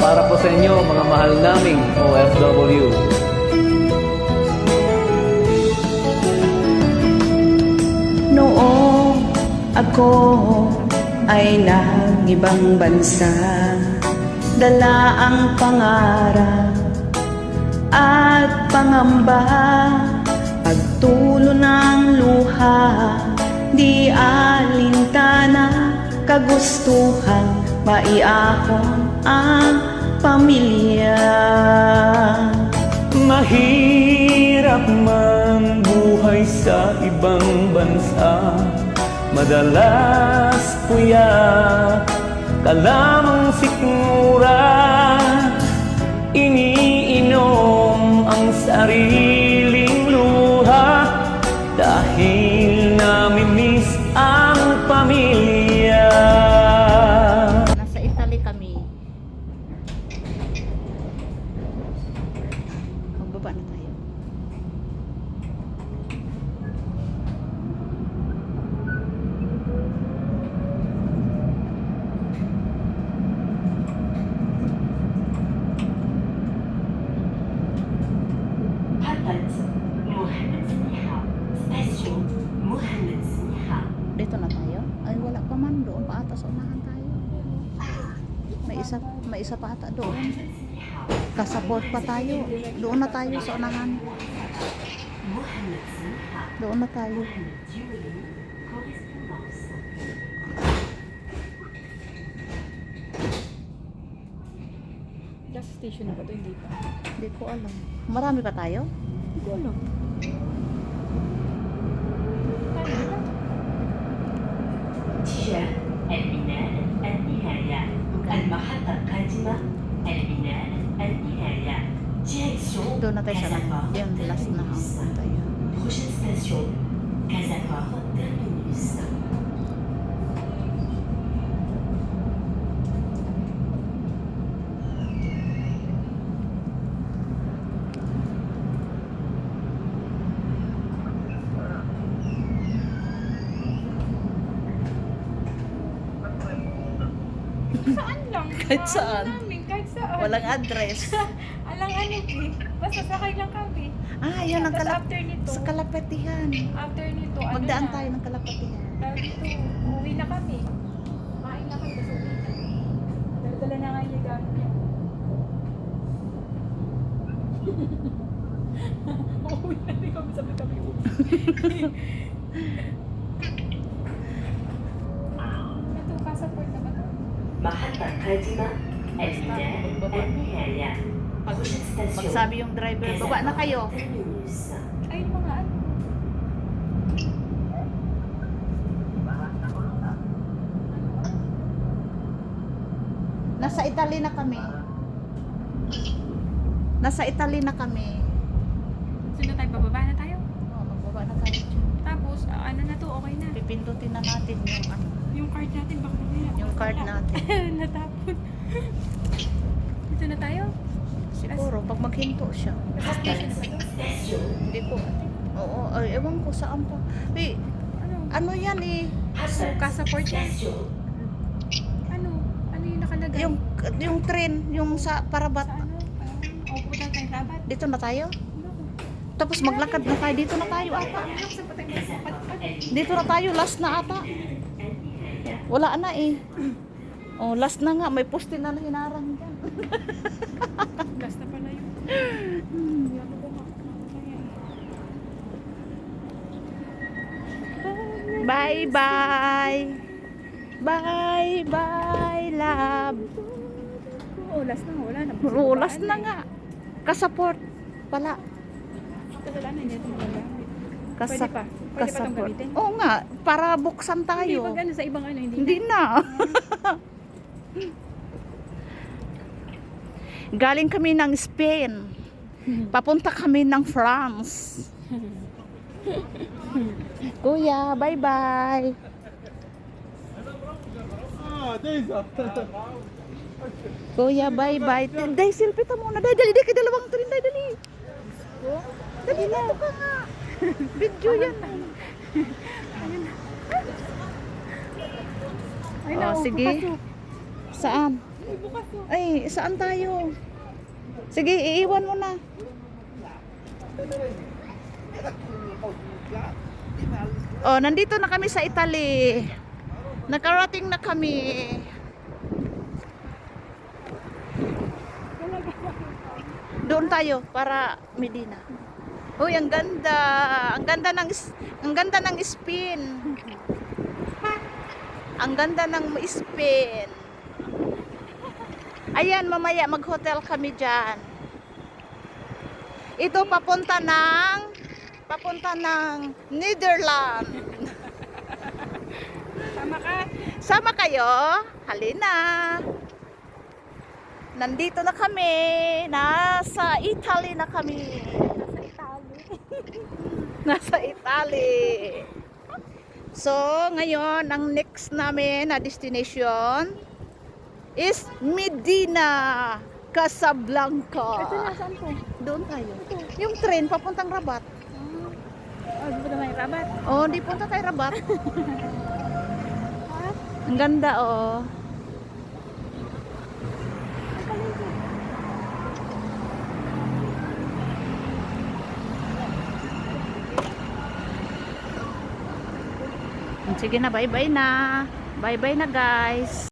para po sa inyo, mga mahal naming OFW. Noong ako ay nag-ibang bansa, dala ang pangarap at pangamba, pagtulo ng luha, di alintana, kagustuhan maiahon ang pamilya. Mahirap man buhay sa ibang bansa, madalas puyat ka lamang sikmura, iniinom ang sariling luha dahil namimiss ang pamilya. Nasa Italy kami. Magbaba na tayo. Dito na tayo? Ay wala pa man, doon pa ata sa unahan tayo. May isa pa ata doon. Kasaport pa tayo. Doon na tayo sa unahan. Doon na tayo. Gas station na ba ito? Hindi pa. Hindi ko alam. Marami pa tayo? Hindi ko alam. البناء النهاية المحطة القادمة البناء النهاية direction Doon na tayo sa unahan. Yung last na hanggang tayo. prochaine station Casaport terminus. Saan lang? Kahit saan. Namin, kahit saan. Walang address. Alang ano, basta sakay lang kami. Ah, yun ang Tapos after nito, sa Kalapatihan. after nito, Magdaan ano na, tayo ng Kalapatihan. tawag dito, uwi na kami. Kain na kami, tapos uwi na. Dala na nga yung gamit niya. Uuwi na rin kami, sabi kami uwi. Ito, passport na ba ito? محطة قادمة البناء النهاية prochaine station Magsabi yung driver, baba na kayo. terminus. Ayun mga ano. Nasa Italy na kami. Nasa Italy na kami. Sino tayo? Bababa na tayo? Oh, magbaba na tayo. Tapos, ano na to? Okay na. Pipindutin na natin yung ano, Yung card natin, baka mamaya. yung card natin. Natapon. Dito na tayo? Siguro pag maghinto siya. Basta station na ba ito? Station Hindi ko. Oo, ay, ewan ko saan pa. Eh, Ano? ano yan eh? Passport yan. station Ano? Ano yung nakalagay? Yung train, yung sa Parabat. Sa ano? O, pupunta tayo sa Abat. Dito na tayo? Tapos maglakad na tayo. Dito na tayo ata. Sa patay mo sa patpat. Dito na tayo. Last na ata. Wala na eh. Oh, last na nga. May poste na hinarang dyan. Last na pala yun. Hindi ako bumak. Bye-bye. Bye-bye, love. Oo, last na. Wala na. Oo, last na nga. Kasaport pala. Wala na. Hindi ito magagamit. Kasa, Pwede pa. Pwede pa itong kasaport. gamitin. Oo nga, para buksan Hindi, tayo. pag ano sa ibang ano, hindi Hindi na. na. Galing kami ng Spain. Papunta kami ng France. Kuya, bye-bye. Kuya, bye-bye. Day, selfie ta muna. Day, dali, dali, dalawang turin. Day, dali. Dali, dito ka nga. Video yan. Ay, Oh, sige. Saan? bukas oh. Ay, saan tayo? Sige, iiwan mo na. Oh, nandito na kami sa Italy. Nakarating na kami. Doon tayo para Medina. Uy, ang ganda. Ang ganda ng spin. Ang ganda ng spin. Ayan, mamaya mag-hotel kami diyan. Ito papunta ng Netherlands. Sama ka. Sama kayo? Halina. Nandito na kami. Nasa Italy na kami. Nasa Italy. So, ngayon, ang next namin na destination is Medina, Casablanca. Ito na, saan po? Doon tayo. Yung train papuntang Rabat. Oh, di ba na may rabat? Oh, hindi punta tayo Rabat. Ang ganda, oh. Sige na, bye-bye na. Bye-bye na, guys.